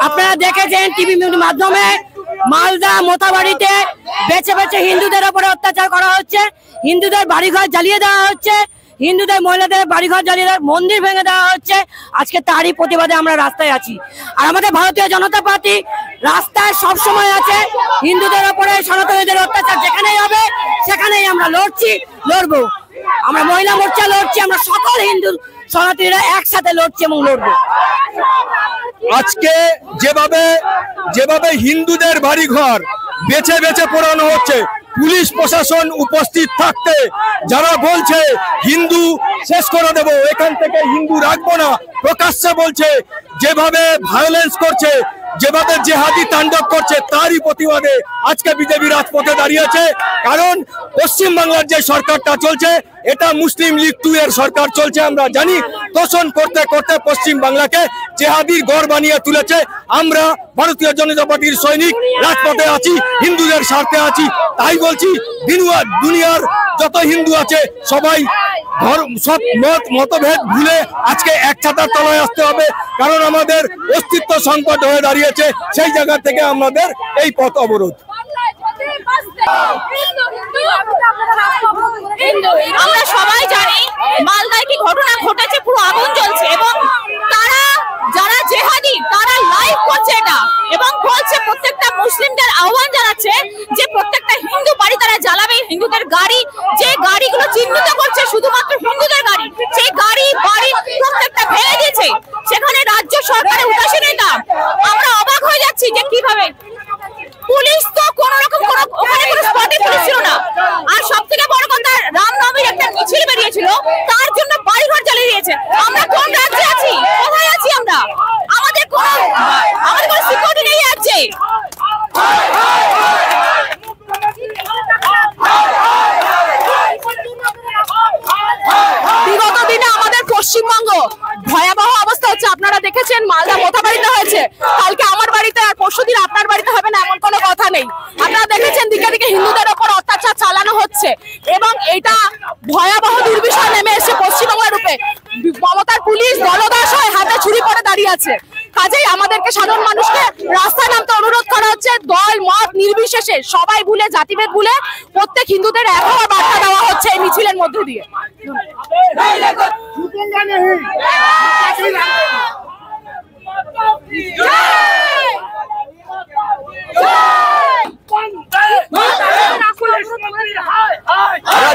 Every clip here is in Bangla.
আপনারা দেখেছেন টিভি মাধ্যমে মালদা মোথাবাড়িতে বেছে বেছে হিন্দুদের উপরে অত্যাচার করা হচ্ছে, হিন্দুদের বাড়িঘর জ্বালিয়ে দেওয়া হচ্ছে, হিন্দুদের মহিলাদের বাড়িঘর জ্বালিয়ে দেওয়া, মন্দির ভেঙে দেওয়া হচ্ছে। আজকে তারই প্রতিবাদে আমরা রাস্তায় আছি। আর আমাদের ভারতীয় জনতা পার্টি রাস্তায় সব সময় আছে। হিন্দুদের উপরে সনাতনীদের অত্যাচার যেখানেই হবে সেখানেই আমরা লড়বো। আমরা মহিলা মোর্চা লড়ছি, আমরা সকল হিন্দু সনাতনীরা একসাথে লড়ছি এবং লড়বো। আজকে যেভাবে হিন্দুদের বাড়িঘর বেছে বেছে পোড়ানো হচ্ছে, পুলিশ প্রশাসন উপস্থিত থাকতে যারা বলছে হিন্দু শেষ করে দেব, এখান থেকে হিন্দু রাখবো না, প্রকাশ্যে বলছে, যেভাবে ভায়োলেন্স করছে, যেভাবে জেহাদি তাণ্ডব করছে, তারই প্রতিবাদে আজকে বিজেপি রাজপথে দাঁড়িয়েছে। কারণ পশ্চিমবাংলার যে সরকারটা চলছে এটা মুসলিম লীগ 2 এর সরকার চলছে। আমরা জানি তোষণ করতে করতে পশ্চিমবাংলাকে জেহাদির গড় বানিয়ে তুলেছে। আমরা ভারতীয় জনতা পার্টির সৈনিক রাজপথে আছি, হিন্দুদের স্বার্থে আছি। তাই বলছি দুনিয়ার যত হিন্দু আছে সবাই সব মতভেদ ভুলে আজকে এক ছাতার তলায় আসতে হবে। কারণ আমাদের অস্তিত্ব সংকট হয়ে দাঁড়িয়েছে, সেই জায়গা থেকে আমাদের এই পথ অবরোধ। আমরা সবাই জানি মালদায় কি ঘটনা ঘটেছে, পুরো আগুন জ্বলছে এবং তারা যারা জেহাদি তারা লাইভ করছে এটা এবং বলছে, প্রত্যেকটা মুসলিমদের আহ্বান জানাচ্ছে যে প্রত্যেকটা হিন্দু বাড়ি তারা জ্বালাবে। হিন্দুদের গাড়ি, যে গাড়িগুলো চিহ্নিত করছে শুধুমাত্র হিন্দুদের গাড়ি, সেই গাড়ি বাড়ি প্রত্যেকটা ভেঙে দিয়েছে। সেখানে রাজ্য সরকারের উদাসীনতা, আমরা অবাক হয়ে যাচ্ছি যে কিভাবে পুলিশ তো কোন রকম ওখানে কোনো স্পটে পুলিশ ছিল না। আর সব থেকে বড় কথা, রামনবমীর একটা মিছিল বেরিয়েছিল, তার জন্য বাড়িঘর জ্বালিয়ে দিয়েছে। আমরা কোন রাজ্যে আছি? কোথায় আছি আমরা? আমাদের কোনো সিকিউরিটি নেই রাজ্যে। বিগত দিনে আমাদের পশ্চিমবঙ্গ ভয়াবহ অবস্থা হচ্ছে। আপনারা দেখেছেন মালদা মোথাবাড়িতে হয়েছে, কালকে আমার বাড়িতে আর পরশুদিন আপনার বাড়িতে হবে না এমন কোনো কথা নেই। আপনারা দেখেছেন দিকে দিকে হিন্দুদের ওপর অত্যাচার চালানো হচ্ছে এবং এটা ভয়াবহ দুর্বিষয় নেমে এসে পশ্চিমবঙ্গের রূপে। মমতার পুলিশ দলদাস হয়ে হাতে ছুরি পরে দাঁড়িয়ে আছে। কাজেই আমাদেরকে সাধারণ মানুষকে রাস্তায় নামতে অনুরোধ করা হচ্ছে। দল মত নির্বিশেষে সবাই ভুলে, জাতিভেদ ভুলে প্রত্যেক হিন্দুদের এক হওয়ার বার্তা দেওয়া হচ্ছে এই মিছিলের মধ্যে দিয়ে।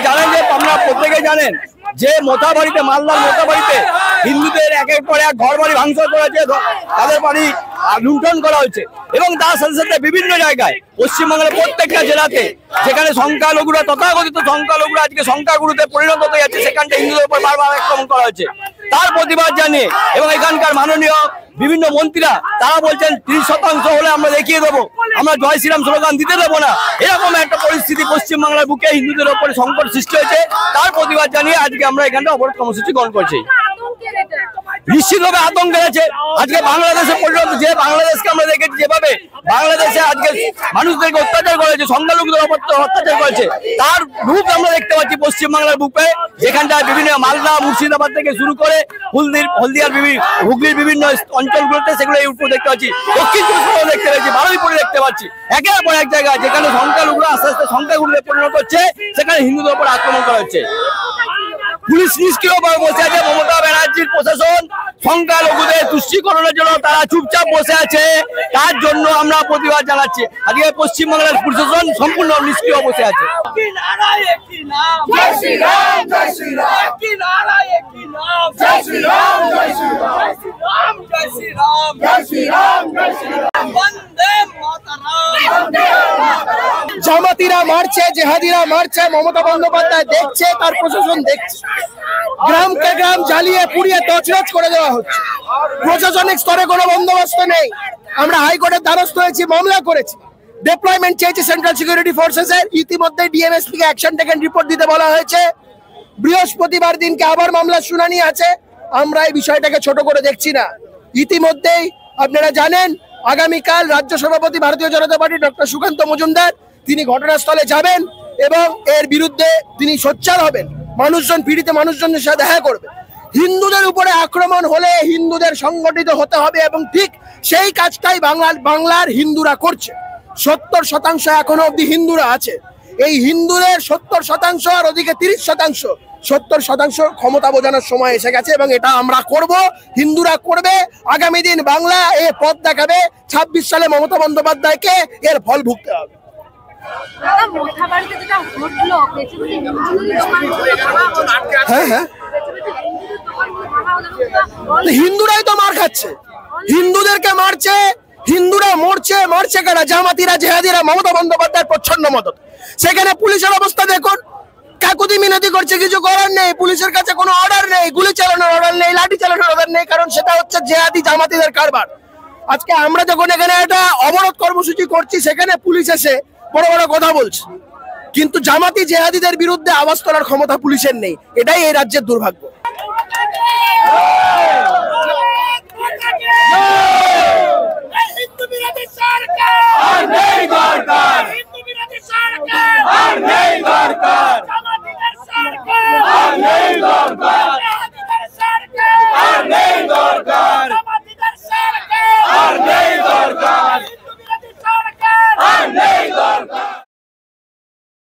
জানেন যে আপনারা প্রত্যেকে জানেন যে মোথাবাড়িতে, মালদার মোথাবাড়িতে হিন্দুদের একের পর এক ঘর বাড়ি ভাঙচুর করা হয়েছে, তাদের বাড়ি লুণ্ঠন করা হয়েছে এবং তার সাথে সাথে বিভিন্ন জায়গায় পশ্চিমবঙ্গের প্রত্যেকটা জেলাতে যেখানে সংখ্যালঘুরা, তথাকথিত সংখ্যালঘুরা আজকে সংখ্যাগুরুতে পরিণত হতে যাচ্ছে, সেখানটা হিন্দুদের উপর বারবার আক্রমণ করা হয়েছে। তার প্রতিবাদ জানিয়ে এবং এখানকার মাননীয় বিভিন্ন মন্ত্রীরা তারা বলছেন 30% হলে আমরা দেখিয়ে দেবো, আমরা জয় শ্রীরাম স্লোগান দিতে দেবো না। এরকম একটা পরিস্থিতি পশ্চিমবাংলার বুকে হিন্দুদের ওপরে সংকট সৃষ্টি হয়েছে, তার প্রতিবাদ জানিয়ে আজকে আমরা এখানটা অবরোধ কর্মসূচি গ্রহণ করছি। নিশ্চিতভাবে আতঙ্ক আছে। আজকে বাংলাদেশে পরিণত, যে বাংলাদেশকে আমরা দেখেছি যেভাবে বাংলাদেশে আজকে মানুষদেরকে অত্যাচার করেছে, সংখ্যালঘুদের উপর অত্যাচার করেছে, তার রূপ আমরা দেখতে পাচ্ছি পশ্চিমবাংলার বুকে, যেখানটায় বিভিন্ন মালদা মুর্শিদাবাদ থেকে শুরু করে হলদিয়ার হুগলির বিভিন্ন অঞ্চলগুলোতে সেগুলো এই উপর দেখতে পাচ্ছি, দক্ষিণ চব্বিশ দেখতে পাচ্ছি, বারুইপুরে দেখতে পাচ্ছি। একের পর এক জায়গায় যেখানে সংখ্যালঘুরা আস্তে আস্তে সংখ্যাগুরুতে পরিণত হচ্ছে, সেখানে হিন্দুদের উপর আক্রমণ করা হচ্ছে। পুলিশ নিষ্ক্রিয়ভাবে বসে আছে। মমতা ব্যানার্জির প্রশাসন সংখ্যালঘুদের তুষ্টিকরণের জন্য তারা চুপচাপ বসে আছে, তার জন্য আমরা প্রতিবাদ জানাচ্ছি। আজকে পশ্চিমবাংলার প্রশাসন সম্পূর্ণ নিষ্ক্রিয় বসে আছে। জামাতিরা মারছে, জেহাদিরা মারছে, মমতা বন্দ্যোপাধ্যায় দেখছে, তার প্রশাসন দেখছে। গ্রামকে গ্রাম জ্বালিয়ে পুড়িয়ে তছনছ করে দেওয়া হচ্ছে। প্রশাসনিক স্তরে কোনো বন্দোবস্ত নেই। আমরা হাইকোর্টের দ্বারস্থ হয়েছি, মামলা করেছি, ডিপ্লয়মেন্ট চেয়েছি সেন্ট্রাল সিকিউরিটি ফোর্সেস এর। ইতিমধ্যে ডিএমএসপি কে অ্যাকশন টেকেন রিপোর্ট দিতে বলা হয়েছে। বৃহস্পতিবার দিনকে আবার মামলার শুনানি আছে। আমরা এই বিষয়টাকে ছোট করে দেখছি না। ইতিমধ্যেই আপনারা জানেন আগামীকাল রাজ্য সভাপতি ভারতীয় জনতা পার্টি ডক্টর সুকান্ত মজুমদার তিনি ঘটনাস্থলে যাবেন এবং এর বিরুদ্ধে তিনি সোচ্চার হবেন। মানুষজন, পীড়িত মানুষজনের সাথে দেখা করবে। হিন্দুদের উপরে আক্রমণ হলে হিন্দুদের সংগঠিত হতে হবে এবং ঠিক সেই কাজটাই বাংলার হিন্দুরা করছে। 70% এখনো অব্দি হিন্দুরা আছে। এই হিন্দুদের 70% আর ওদিকে 30%, 70% ক্ষমতা বোঝানোর সময় এসে গেছে এবং এটা আমরা করব, হিন্দুরা করবে। আগামী দিন বাংলা এ পথ দেখাবে। 26 সালে মমতা বন্দ্যোপাধ্যায়কে এর ফল ভুগতে হবে। হিন্দুরাই তো মার খাচ্ছে, হিন্দুদেরকে মারছে, হিন্দুরা মরছে কেন? জামাতিরা, জেহাদিরা, মমতা বন্দ্যোপাধ্যায়ের প্রচ্ছন্ন মদত। সেখানে পুলিশের অবস্থা দেখুন, কাকুতি মিনতি করছে, কিছু করার নেই। পুলিশের কাছে কোনো অর্ডার নেই, গুলি চালানোর অর্ডার নেই, লাঠি চালানোর অর্ডার নেই, কারণ সেটা হচ্ছে জেহাদি জামাতিদের কারবার। আজকে আমরা যখন এখানে একটা অবরোধ কর্মসূচি করছি, সেখানে পুলিশ এসে বড় বড় কথা বলছে, কিন্তু জামাতি জেহাদিদের বিরুদ্ধে আওয়াজ তোলার ক্ষমতা পুলিশের নেই। এটাই এই রাজ্যের দুর্ভাগ্য।